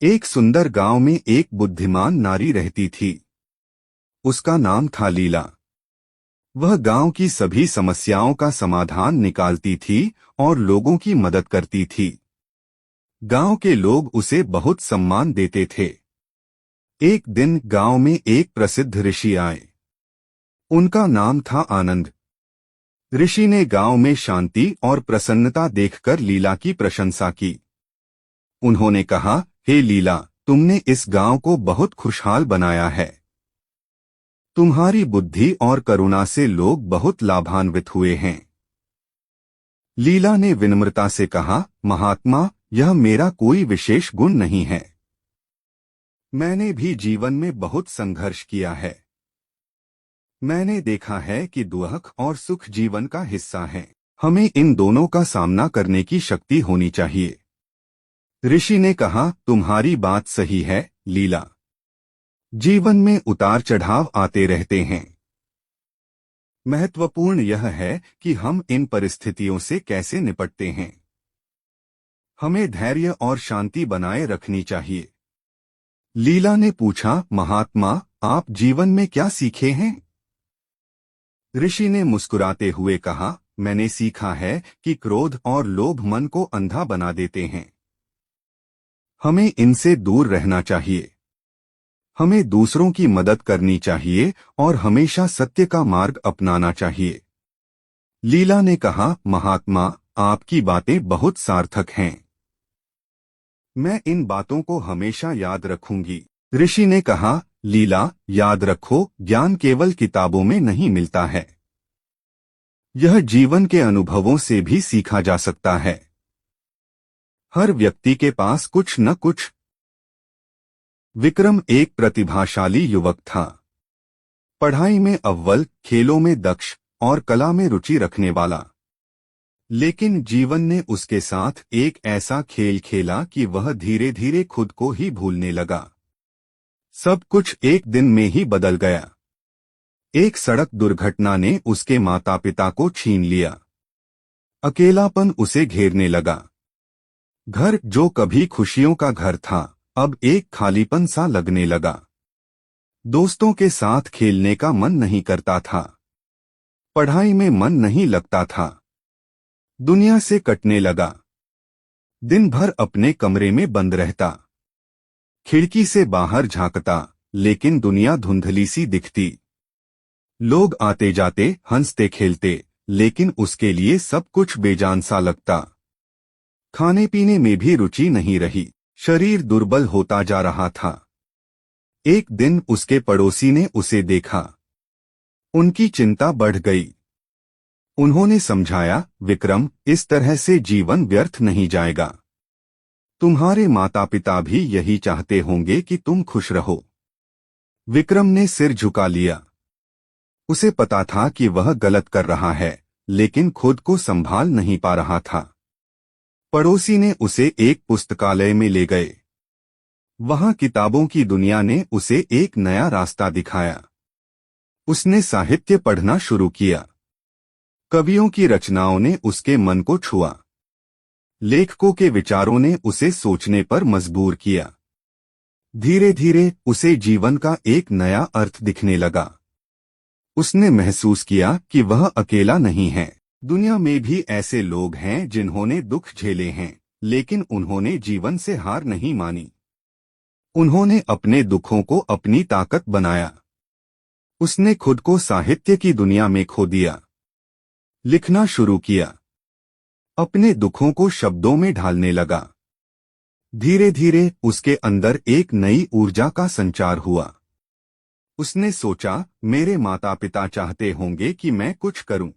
एक सुंदर गांव में एक बुद्धिमान नारी रहती थी। उसका नाम था लीला। वह गांव की सभी समस्याओं का समाधान निकालती थी और लोगों की मदद करती थी। गांव के लोग उसे बहुत सम्मान देते थे। एक दिन गांव में एक प्रसिद्ध ऋषि आए। उनका नाम था आनंद। ऋषि ने गांव में शांति और प्रसन्नता देखकर लीला की प्रशंसा की। उन्होंने कहा, हे लीला, तुमने इस गांव को बहुत खुशहाल बनाया है। तुम्हारी बुद्धि और करुणा से लोग बहुत लाभान्वित हुए हैं। लीला ने विनम्रता से कहा, महात्मा, यह मेरा कोई विशेष गुण नहीं है। मैंने भी जीवन में बहुत संघर्ष किया है। मैंने देखा है कि दुख और सुख जीवन का हिस्सा है। हमें इन दोनों का सामना करने की शक्ति होनी चाहिए। ऋषि ने कहा, तुम्हारी बात सही है लीला। जीवन में उतार चढ़ाव आते रहते हैं। महत्वपूर्ण यह है कि हम इन परिस्थितियों से कैसे निपटते हैं। हमें धैर्य और शांति बनाए रखनी चाहिए। लीला ने पूछा, महात्मा, आप जीवन में क्या सीखे हैं? ऋषि ने मुस्कुराते हुए कहा, मैंने सीखा है कि क्रोध और लोभ मन को अंधा बना देते हैं। हमें इनसे दूर रहना चाहिए। हमें दूसरों की मदद करनी चाहिए और हमेशा सत्य का मार्ग अपनाना चाहिए। लीला ने कहा, महात्मा, आपकी बातें बहुत सार्थक हैं। मैं इन बातों को हमेशा याद रखूंगी। ऋषि ने कहा, लीला, याद रखो, ज्ञान केवल किताबों में नहीं मिलता है। यह जीवन के अनुभवों से भी सीखा जा सकता है। हर व्यक्ति के पास कुछ न कुछ। विक्रम एक प्रतिभाशाली युवक था। पढ़ाई में अव्वल, खेलों में दक्ष और कला में रुचि रखने वाला। लेकिन जीवन ने उसके साथ एक ऐसा खेल खेला कि वह धीरे धीरे खुद को ही भूलने लगा। सब कुछ एक दिन में ही बदल गया। एक सड़क दुर्घटना ने उसके माता पिता को छीन लिया। अकेलापन उसे घेरने लगा। घर जो कभी खुशियों का घर था, अब एक खालीपन सा लगने लगा। दोस्तों के साथ खेलने का मन नहीं करता था। पढ़ाई में मन नहीं लगता था। दुनिया से कटने लगा। दिन भर अपने कमरे में बंद रहता। खिड़की से बाहर झांकता, लेकिन दुनिया धुंधली सी दिखती। लोग आते जाते, हंसते खेलते, लेकिन उसके लिए सब कुछ बेजान सा लगता। खाने पीने में भी रुचि नहीं रही। शरीर दुर्बल होता जा रहा था। एक दिन उसके पड़ोसी ने उसे देखा। उनकी चिंता बढ़ गई। उन्होंने समझाया, विक्रम, इस तरह से जीवन व्यर्थ नहीं जाएगा। तुम्हारे माता पिता भी यही चाहते होंगे कि तुम खुश रहो। विक्रम ने सिर झुका लिया। उसे पता था कि वह गलत कर रहा है, लेकिन खुद को संभाल नहीं पा रहा था। पड़ोसी ने उसे एक पुस्तकालय में ले गए। वहां किताबों की दुनिया ने उसे एक नया रास्ता दिखाया। उसने साहित्य पढ़ना शुरू किया। कवियों की रचनाओं ने उसके मन को छुआ। लेखकों के विचारों ने उसे सोचने पर मजबूर किया। धीरे धीरे उसे जीवन का एक नया अर्थ दिखने लगा। उसने महसूस किया कि वह अकेला नहीं है। दुनिया में भी ऐसे लोग हैं जिन्होंने दुख झेले हैं, लेकिन उन्होंने जीवन से हार नहीं मानी। उन्होंने अपने दुखों को अपनी ताकत बनाया। उसने खुद को साहित्य की दुनिया में खो दिया। लिखना शुरू किया। अपने दुखों को शब्दों में ढालने लगा। धीरे धीरे उसके अंदर एक नई ऊर्जा का संचार हुआ। उसने सोचा, मेरे माता पिता चाहते होंगे कि मैं कुछ करूं।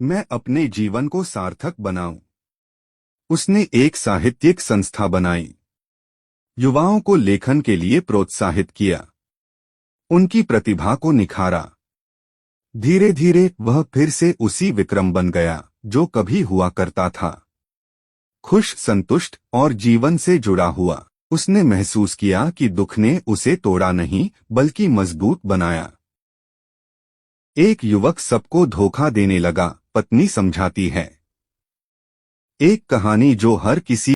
मैं अपने जीवन को सार्थक बनाऊं। उसने एक साहित्यिक संस्था बनाई। युवाओं को लेखन के लिए प्रोत्साहित किया। उनकी प्रतिभा को निखारा। धीरे धीरे वह फिर से उसी विक्रम बन गया जो कभी हुआ करता था। खुश, संतुष्ट और जीवन से जुड़ा हुआ। उसने महसूस किया कि दुख ने उसे तोड़ा नहीं, बल्कि मजबूत बनाया। एक युवक सबको धोखा देने लगा, पत्नी समझाती है। एक कहानी जो हर किसी